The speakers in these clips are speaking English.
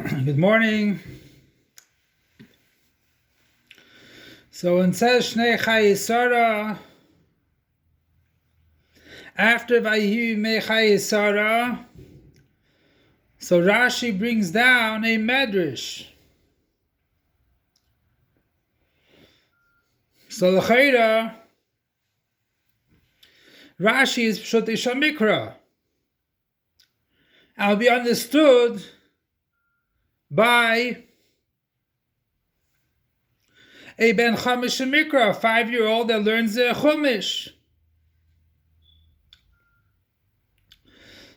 Good morning. So it says Shnei Chayisara after Vayihu Me Chayisara. So Rashi brings down a medrash. So l'chayra, Rashi is Pshut Mikra. And will be understood by a Ben Chamish Mikra, a 5-year-old that learns the Chumash.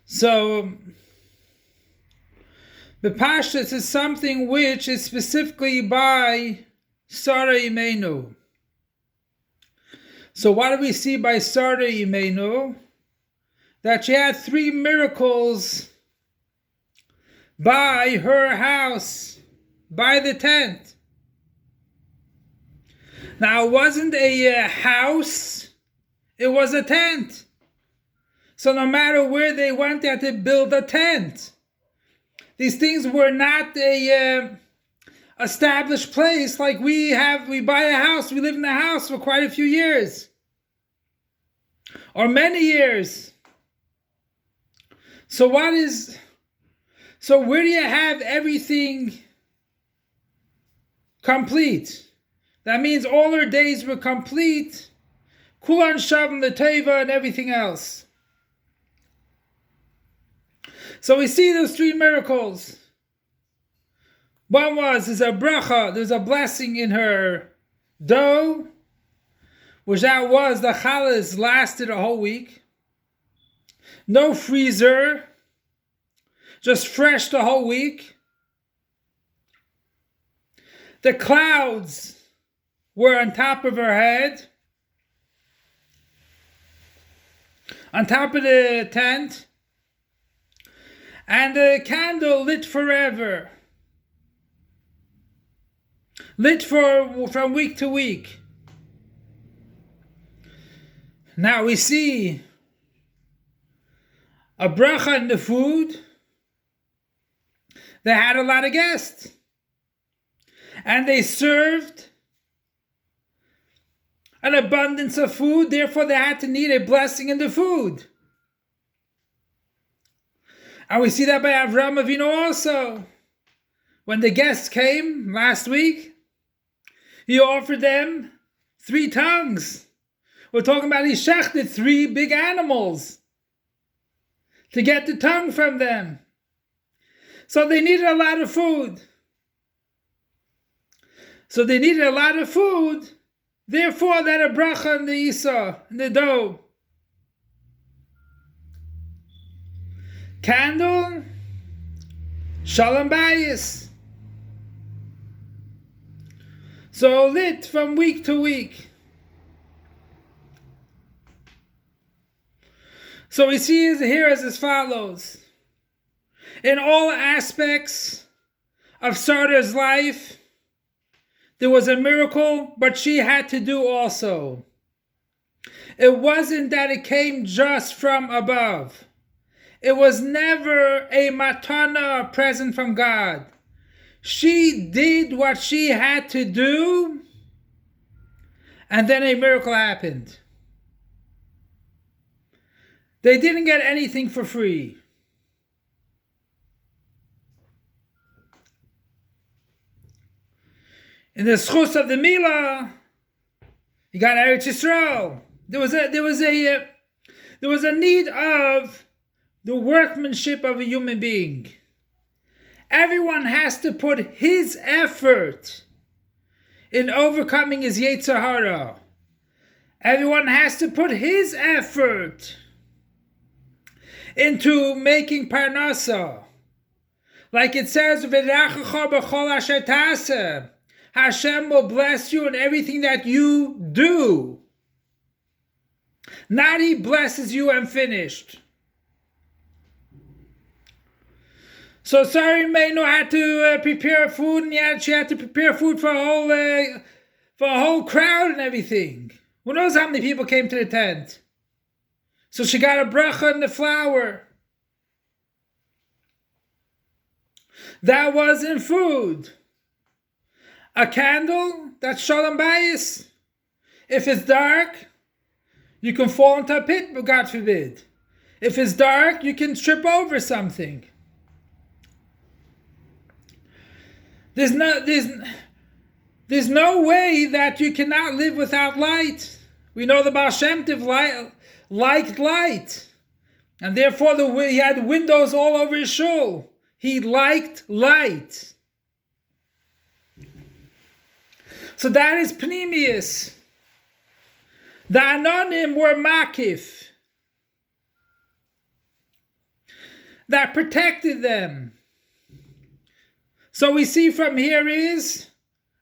So the Pashtus is something which is specifically by Sarah Imenu. So what do we see by Sarah Imenu? That she had 3 miracles by her house, by the tent. Now it wasn't a house, it was a tent. So no matter where they went, they had to build a tent. These things were not a established place like we buy a house, we live in the house for quite a few years. Or many years. So where do you have everything complete? That means all her days were complete. Kulan Shavim the Teva and everything else. So we see those 3 miracles. One is a bracha, there's a blessing in her dough, which that was the challahs lasted a whole week. No freezer, just fresh the whole week. The clouds were on top of her head, on top of the tent, and the candle lit forever. Lit from week to week. Now we see a bracha in the food. They had a lot of guests. And they served an abundance of food. Therefore, they had to need a blessing in the food. And we see that by Avraham Avinu also. When the guests came last week, he offered them 3 tongues. We're talking about he shechted 3 big animals to get the tongue from them. So they needed a lot of food. Therefore, they had a bracha in the isa, in the dough. Candle, shalom bayis. So lit from week to week. So we see here as follows. In all aspects of Sarah's life, there was a miracle, but she had to do also. It wasn't that it came just from above. It was never a matana, a present from God. She did what she had to do, and then a miracle happened. They didn't get anything for free. In the schus of the Milah, you got Eretz Yisrael. There was a need of the workmanship of a human being. Everyone has to put his effort in overcoming his Yetzer Hara. Everyone has to put his effort into making parnasa. Like it says, V'rachacha b'chol asher taseh. Hashem will bless you in everything that you do. Not he blesses you and finished. So Sarah Imenu had to prepare food, and she had to prepare food for a whole crowd and everything. Who knows how many people came to the tent? So she got a bracha in the flour. That wasn't food. A candle, that's shalom bayis. If it's dark, you can fall into a pit, God forbid. If it's dark, you can trip over something. There's no way that you cannot live without light. We know the Baal Shem Tov liked light. And therefore he had windows all over his shul. He liked light. So that is Pnimius. The Anonim were Makif. That protected them. So we see from here is,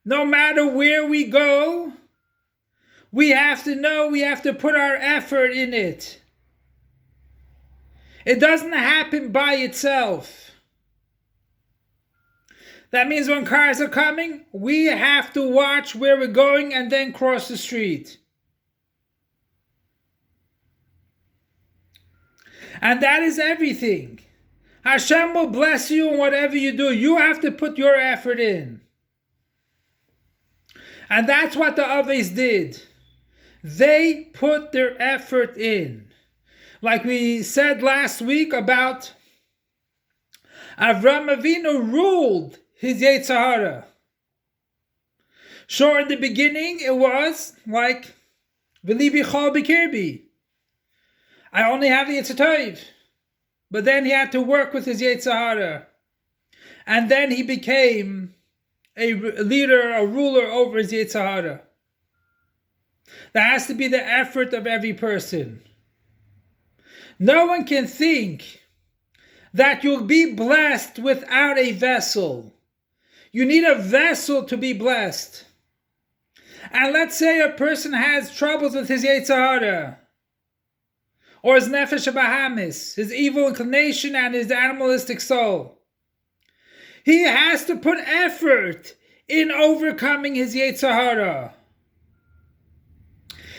no matter where we go, we have to know, we have to put our effort in it. It doesn't happen by itself. That means when cars are coming, we have to watch where we're going and then cross the street. And that is everything. Hashem will bless you in whatever you do. You have to put your effort in. And that's what the Aves did. They put their effort in. Like we said last week about Avram Avinu ruled his Yetzer Hara. Sure, in the beginning it was like, V'li bichol b'kirbi. I only have the Yetzer Tov. But then he had to work with his Yetzer Hara. And then he became a leader, a ruler over his Yetzer Hara. That has to be the effort of every person. No one can think that you'll be blessed without a vessel. You need a vessel to be blessed. And let's say a person has troubles with his Yetzer Hara, or his nefesh habahamis, his evil inclination and his animalistic soul. He has to put effort in overcoming his Yetzer Hara.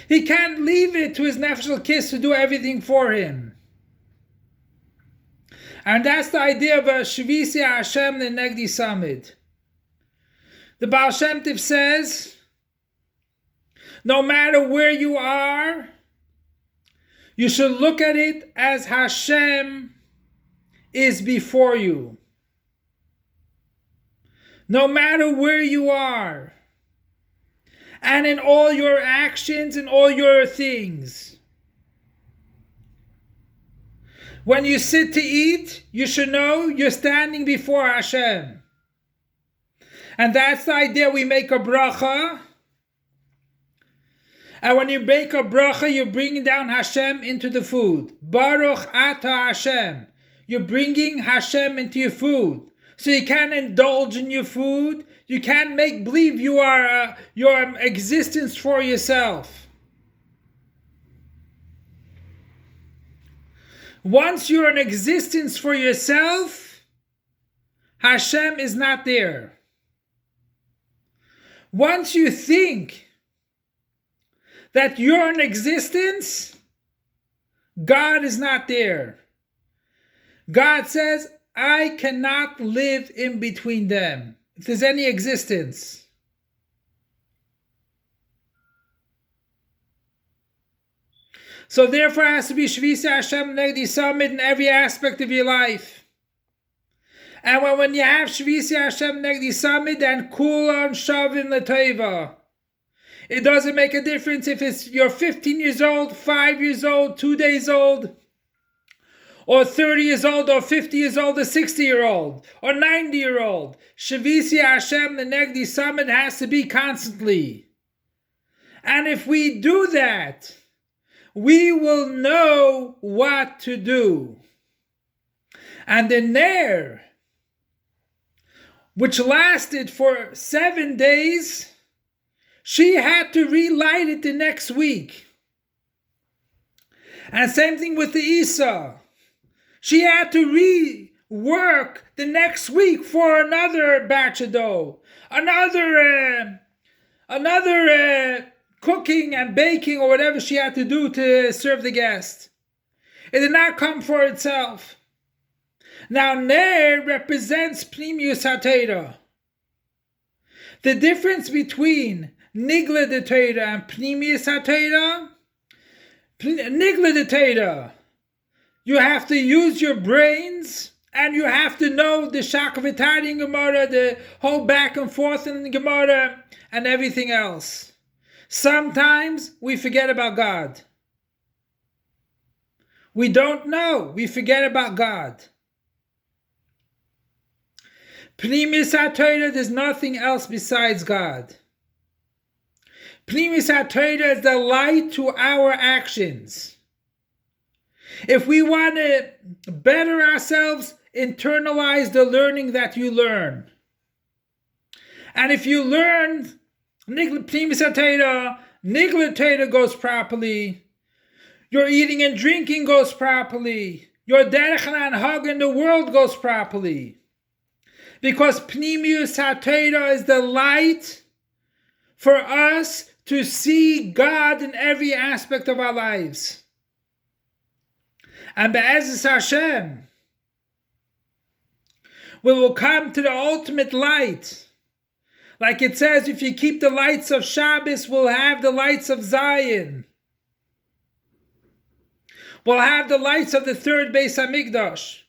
He can't leave it to his nefesh kiss to do everything for him. And that's the idea of a Shvisi Hashem Lenegdi Samid. The Baal Shem Tov says, no matter where you are, you should look at it as Hashem is before you. No matter where you are, and in all your actions and all your things. When you sit to eat, you should know you're standing before Hashem. And that's the idea. We make a bracha. And when you make a bracha, you're bringing down Hashem into the food. Baruch ata Hashem. You're bringing Hashem into your food. So you can't indulge in your food. You can't make believe you are your existence for yourself. Once you're an existence for yourself, Hashem is not there. Once you think that you're an existence, God is not there. God says, I cannot live in between them. If there's any existence. So therefore it has to be Shvisa Hashem Negdi Samid in every aspect of your life. And when you have Shvisa Hashem Negdi Samid and Kulan Shavin Lateva, it doesn't make a difference if you're 15 years old, 5 years old, 2 days old, or 30 years old, or 50 years old, or 60-year-old, or 90-year-old. Shavisi Hashem, the Negdi Summit has to be constantly. And if we do that, we will know what to do. And the Ner, which lasted for 7 days, she had to relight it the next week. And same thing with the Isa. She had to rework the next week for another batch of dough, another cooking and baking or whatever she had to do to serve the guest. It did not come for itself. Now, Ner represents Pnimius HaTorah. The difference between Nigla de Torah and Pnimius HaTorah, Nigla de Torah, you have to use your brains and you have to know the Shakavitari in Gemara, the whole back and forth in Gemara, and everything else. Sometimes we forget about God. We don't know. We forget about God. Pnimis HaTorah is nothing else besides God. Pnimis HaTorah is the light to our actions. If we want to better ourselves, internalize the learning that you learn. And if you learn Pnimis HaTorah, Nigla Torah goes properly. Your eating and drinking goes properly. Your derech and hug in the world goes properly. Because Pnimius HaTorah is the light for us to see God in every aspect of our lives. And Be'ezus Hashem, we will come to the ultimate light. Like it says, if you keep the lights of Shabbos, we'll have the lights of Zion. We'll have the lights of the third Beis HaMikdash.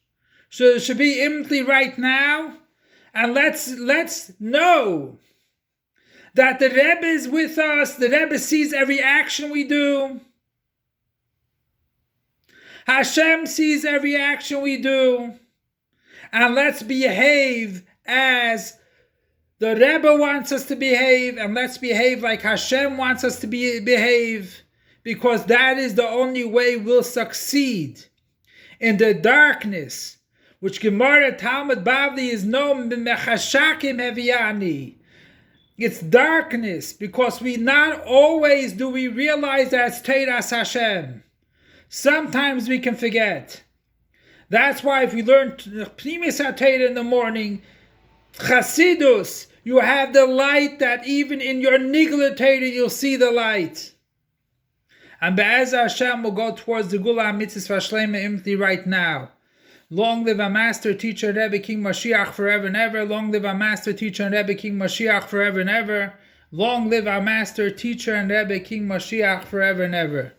So it should be imminently right now. And let's know that the Rebbe is with us. The Rebbe sees every action we do. Hashem sees every action we do. And let's behave as the Rebbe wants us to behave. And let's behave like Hashem wants us to behave. Because that is the only way we'll succeed in the darkness, which Gemara Talmud Bavli is known Mechashakim Heviani. It's darkness, because we not always do we realize that's Teiras Hashem. Sometimes we can forget. That's why if we learn Pnimis HaTorah in the morning, Chasidus, you have the light that even in your Nigla Torah you'll see the light. And Be'ez Hashem will go towards the Gula HaMitzvah Shlema Imti right now. Long live our Master, Teacher, Rebbe, King Mashiach forever and ever. Long live our Master, Teacher, and Rebbe, King Mashiach forever and ever. Long live our Master, Teacher, and Rebbe, King Mashiach forever and ever.